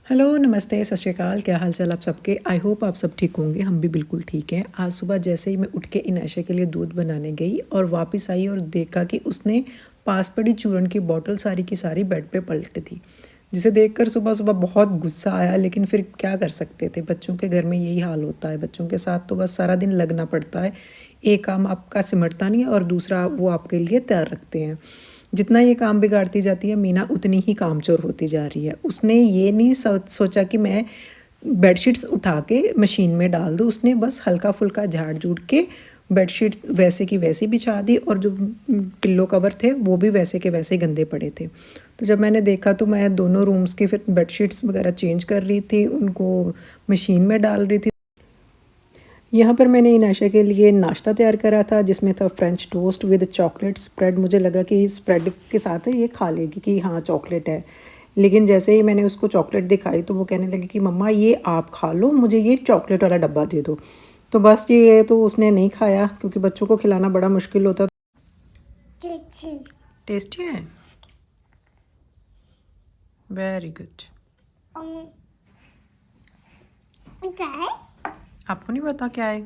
Hello, नमस्ते, सत श्री अकाल। क्या हाल चाल आप सबके? आई होप आप सब ठीक होंगे। हम भी बिल्कुल ठीक हैं। आज सुबह जैसे ही मैं उठ के इनायशा के लिए दूध बनाने गई और वापस आई और देखा कि उसने पास पड़ी चूरन की बोतल सारी की सारी बेड पे पलट दी, जिसे देखकर सुबह सुबह बहुत गुस्सा आया। लेकिन फिर क्या कर सकते थे, बच्चों के घर में यही हाल होता है। बच्चों के साथ तो बस सारा दिन लगना पड़ता है। एक काम आपका सिमटता नहीं है और दूसरा वो आपके लिए तैयार रखते हैं। जितना ये काम बिगाड़ती जाती है मीना, उतनी ही कामचोर होती जा रही है। उसने ये नहीं सोचा कि मैं बेडशीट्स उठा के मशीन में डाल दूँ। उसने बस हल्का फुल्का झाड़ झूड़ के बेडशीट्स वैसे की वैसी बिछा दी और जो पिल्लो कवर थे वो भी वैसे के वैसे गंदे पड़े थे। तो जब मैंने देखा तो मैं दोनों रूम्स की फिर बेडशीट्स वगैरह चेंज कर रही थी, उनको मशीन में डाल रही थी। यहाँ पर मैंने इनायशा के लिए नाश्ता तैयार करा था, जिसमें था French toast with chocolate spread. मुझे लगा कि स्प्रेड के साथ ये खा लेगी कि हाँ चॉकलेट है। लेकिन जैसे ही मैंने उसको चॉकलेट दिखाई तो वो कहने लगी कि मम्मा ये आप खा लो, मुझे ये चॉकलेट वाला डब्बा दे दो। तो बस ये तो उसने नहीं खाया, क्योंकि बच्चों को खिलाना बड़ा मुश्किल होता। टेस्टी है, वेरी गुड। क्या है? आपको नहीं पता क्या है?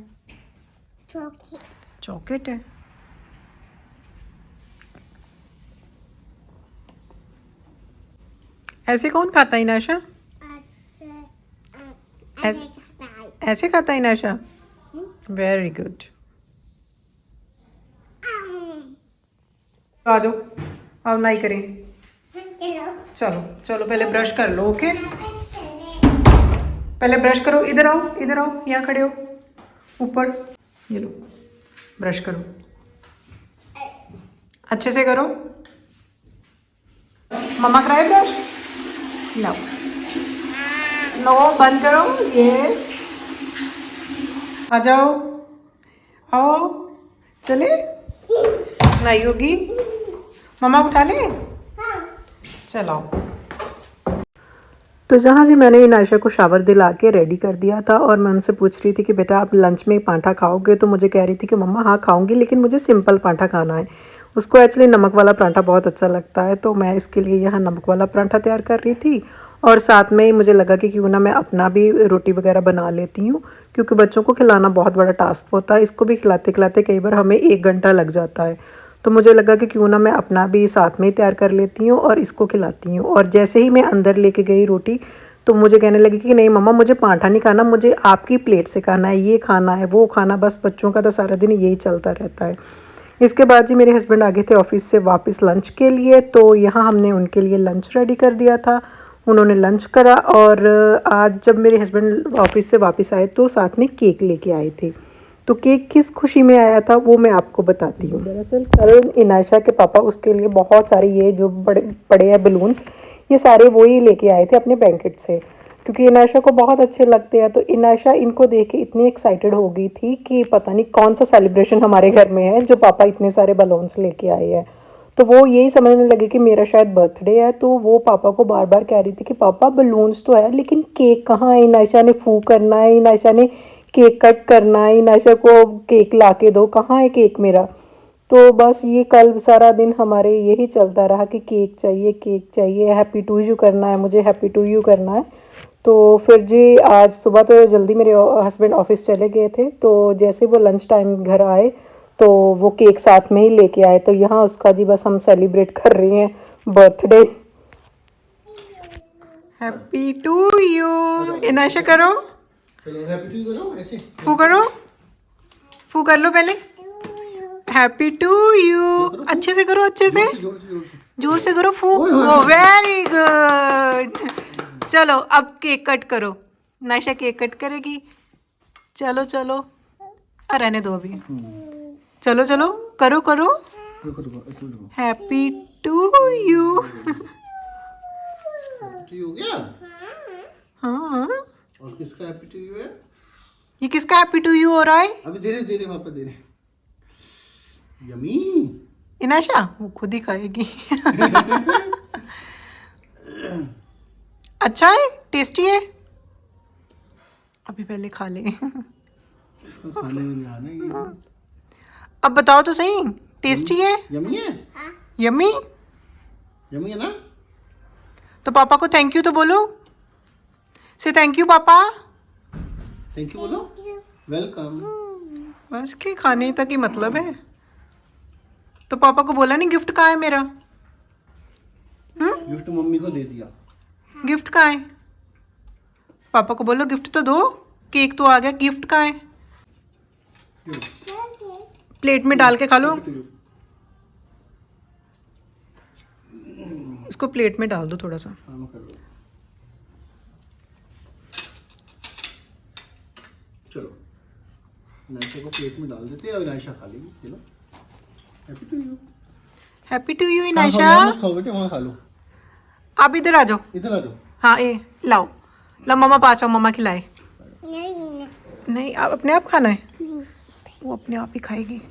चॉकलेट। चॉकलेट है। ऐसे कौन खाता है इनायशा? ऐसे ऐसे खाता है इनायशा? Very good. आ जाओ, अब नहीं करें। चलो चलो पहले ब्रश कर लो। ओके, पहले ब्रश करो। इधर आओ, इधर आओ, यहाँ खड़े हो ऊपर। ये लो, ब्रश करो, अच्छे से करो। मम्मा कराए ब्रश? नो नो, बंद करो। यस, आ जाओ, आओ, चले। नहीं होगी, मम्मा उठा ले। चलाओ। तो जहाँ जी मैंने इनायशा को शावर दिला के रेडी कर दिया था और मैं उनसे पूछ रही थी कि बेटा आप लंच में पराठा खाओगे? तो मुझे कह रही थी कि मम्मा हाँ खाऊंगी, लेकिन मुझे सिंपल पराठा खाना है। उसको एक्चुअली नमक वाला पराठा बहुत अच्छा लगता है, तो मैं इसके लिए यहाँ नमक वाला पराठा तैयार कर रही थी। और साथ में ही मुझे लगा कि क्यों ना मैं अपना भी रोटी वगैरह बना लेती हूँ, क्योंकि बच्चों को खिलाना बहुत बड़ा टास्क होता है। इसको भी खिलाते खिलाते कई बार हमें 1 घंटा लग जाता है। तो मुझे लगा कि क्यों ना मैं अपना भी साथ में ही तैयार कर लेती हूँ और इसको खिलाती हूँ। और जैसे ही मैं अंदर लेके गई रोटी, तो मुझे कहने लगी कि नहीं मम्मा, मुझे पराठा नहीं खाना, मुझे आपकी प्लेट से खाना है, ये खाना है, वो खाना। बस बच्चों का तो सारा दिन यही चलता रहता है। इसके बाद जी मेरे हस्बैंड आ गए थे ऑफिस से वापस लंच के लिए, तो यहाँ हमने उनके लिए लंच रेडी कर दिया था। उन्होंने लंच करा और आज जब मेरे हस्बैंड ऑफिस से वापस आए तो साथ में केक लेके आए थे। तो केक किस खुशी में आया था वो मैं आपको बताती हूँ। दरअसल कल इनायशा के पापा उसके लिए बहुत सारे ये जो बड़े बड़े हैं बलून्स, ये सारे वो ही लेके आए थे अपने बैंकेट से, क्योंकि इनायशा को बहुत अच्छे लगते हैं। तो इनायशा इनको देख के इतनी एक्साइटेड हो गई थी कि पता नहीं कौन सा सेलिब्रेशन हमारे घर में है जो पापा इतने सारे बलून्स लेके आए हैं। तो वो यही समझने लगे कि मेरा शायद बर्थडे है। तो वो पापा को बार बार कह रही थी कि पापा बलून्स तो है लेकिन केक कहाँ है? इनायशा ने फू करना है, इनायशा ने केक कट करना है, इनायशा को केक ला के दो, कहाँ है केक मेरा? तो बस ये कल सारा दिन हमारे यही चलता रहा कि केक चाहिए, केक चाहिए, हैप्पी टू यू करना है, मुझे हैप्पी टू यू करना है। तो फिर जी आज सुबह तो जल्दी मेरे हस्बैंड ऑफिस चले गए थे, तो जैसे वो लंच टाइम घर आए तो वो केक साथ में ही लेके आए। तो यहाँ उसका जी बस हम सेलिब्रेट कर रहे हैं बर्थडे। हैप्पी टू यू इनायशा करो, चलो हैप्पी टू यू करो, ऐसे फू करो, फू कर लो पहले। हैप्पी टू यू, अच्छे से करो, अच्छे से, जोर से करो फू। Very good. चलो अब केक कट करो। नायशा केक कट करेगी। चलो चलो, रहने दो अभी। चलो चलो, करो करो। रुको रुको एक मिनट रुको। Happy to you. Happy to you हो गया? हाँ, और किसका हैप्पी टू यू है? ये किसका हैप्पी टू यू हो रहा है? अभी दे रहे पापा दे रहे। यमी। इनायशा वो खुद ही खाएगी। अच्छा है, टेस्टी है। अभी पहले खा ले। इसको खाने में नहीं आना ये। अब बताओ तो सही, टेस्टी है? यमी है? यम्मी? यमी है ना? तो पापा को थैंक यू तो बोलो। से थैंक यू पापा। थैंक यू बोलो। वेलकम। बस के खाने तक ही मतलब है। तो पापा को बोला नहीं गिफ्ट कहाँ है मेरा? गिफ्ट मम्मी को दे दिया। गिफ्ट कहाँ है? पापा को बोलो गिफ्ट तो दो। केक तो आ गया, गिफ्ट कहाँ है? प्लेट में डाल के खा लो। इसको प्लेट में डाल दो थोड़ा सा। हाँ, मैं कर रहा हूँ। चलो नायशा को प्लेट में डाल देते हैं और नायशा खा लेगी। चलो happy to you. Happy to you हाँ, नायशा। खाओ बेटे, वहाँ खा लो। आप इधर आ जाओ। इधर आ जाओ। हाँ ये लाओ, ला मम्मा पास आओ, मम्मा खिलाए। नहीं नहीं आप अपने आप खाना है, नहीं वो अपने आप ही खाएगी।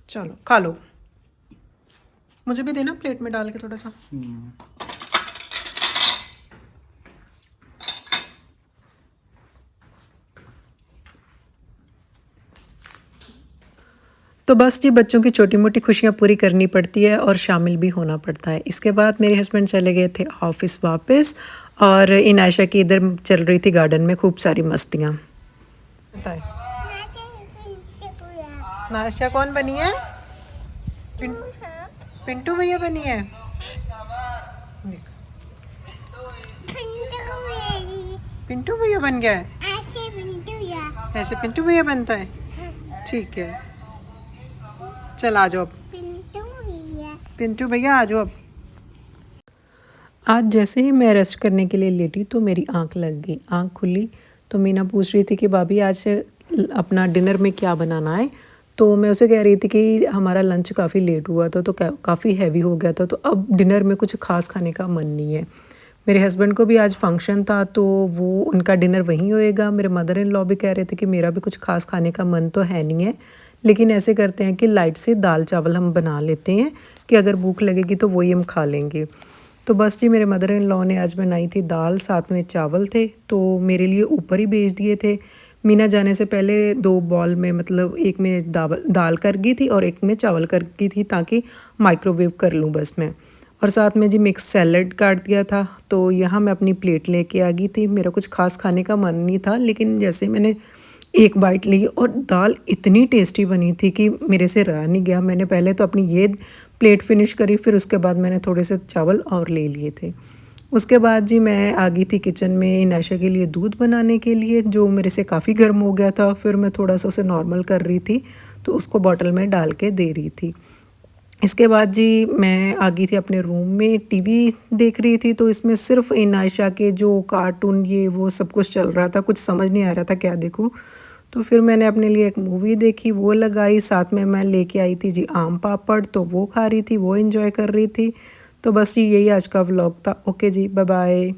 चलो खा लो, मुझे भी देना प्लेट में डाल के थोड़ा सा। तो बस जी बच्चों की छोटी मोटी खुशियाँ पूरी करनी पड़ती है और शामिल भी होना पड़ता है। इसके बाद मेरे हस्बैंड चले गए थे ऑफिस वापस और इनायशा की इधर चल रही थी गार्डन में खूब सारी मस्तियाँ। नायशा कौन बनी है? पिंटू भैया बनी है। पिंटू भैया बन गया है। ऐसे पिंटू भैया बनता है, ठीक है। चल आ जाओ अब, पिंटू भैया आ जाओ अब। आज जैसे ही मैं रेस्ट करने के लिए लेटी तो मेरी आंख लग गई। आंख खुली तो मीना पूछ रही थी कि भाभी आज अपना डिनर में क्या बनाना है। तो मैं उसे कह रही थी कि हमारा लंच काफ़ी लेट हुआ था तो काफ़ी हैवी हो गया था, तो अब डिनर में कुछ खास खाने का मन नहीं है। मेरे हस्बैंड को भी आज फंक्शन था तो वो उनका डिनर वहीं होएगा। मेरे मदर इन लॉ भी कह रहे थे कि मेरा भी कुछ खास खाने का मन तो है नहीं है, लेकिन ऐसे करते हैं कि लाइट से दाल चावल हम बना लेते हैं कि अगर भूख लगेगी तो वही हम खा लेंगे। तो बस जी मेरे मदर इन लॉ ने आज बनाई थी दाल, साथ में चावल थे तो मेरे लिए ऊपर ही भेज दिए थे। मीना जाने से पहले 2 बॉल में मतलब एक में दाल कर गई थी और एक में चावल कर गई थी ताकि माइक्रोवेव कर लूँ बस मैं। और साथ में जी मिक्स सैलड काट दिया था। तो यहाँ मैं अपनी प्लेट लेके आ गई थी। मेरा कुछ खास खाने का मन नहीं था, लेकिन जैसे मैंने एक बाइट ली और दाल इतनी टेस्टी बनी थी कि मेरे से रहा नहीं गया। मैंने पहले तो अपनी ये प्लेट फिनिश करी, फिर उसके बाद मैंने थोड़े से चावल और ले लिए थे। उसके बाद जी मैं आ गई थी किचन में नायशा के लिए दूध बनाने के लिए, जो मेरे से काफ़ी गर्म हो गया था। फिर मैं थोड़ा सा उसे नॉर्मल कर रही थी तो उसको बॉटल में डाल के दे रही थी। इसके बाद जी मैं आ गई थी अपने रूम में, टीवी देख रही थी। तो इसमें सिर्फ नायशा के जो कार्टून ये वो सब कुछ चल रहा था, कुछ समझ नहीं आ रहा था क्या देखूं। तो फिर मैंने अपने लिए एक मूवी देखी, वो लगाई। साथ में मैं लेके आई थी जी आम पापड़, तो वो खा रही थी, वो एंजॉय कर रही थी। तो बस यही आज का व्लॉग था। ओके जी, बाय बाय।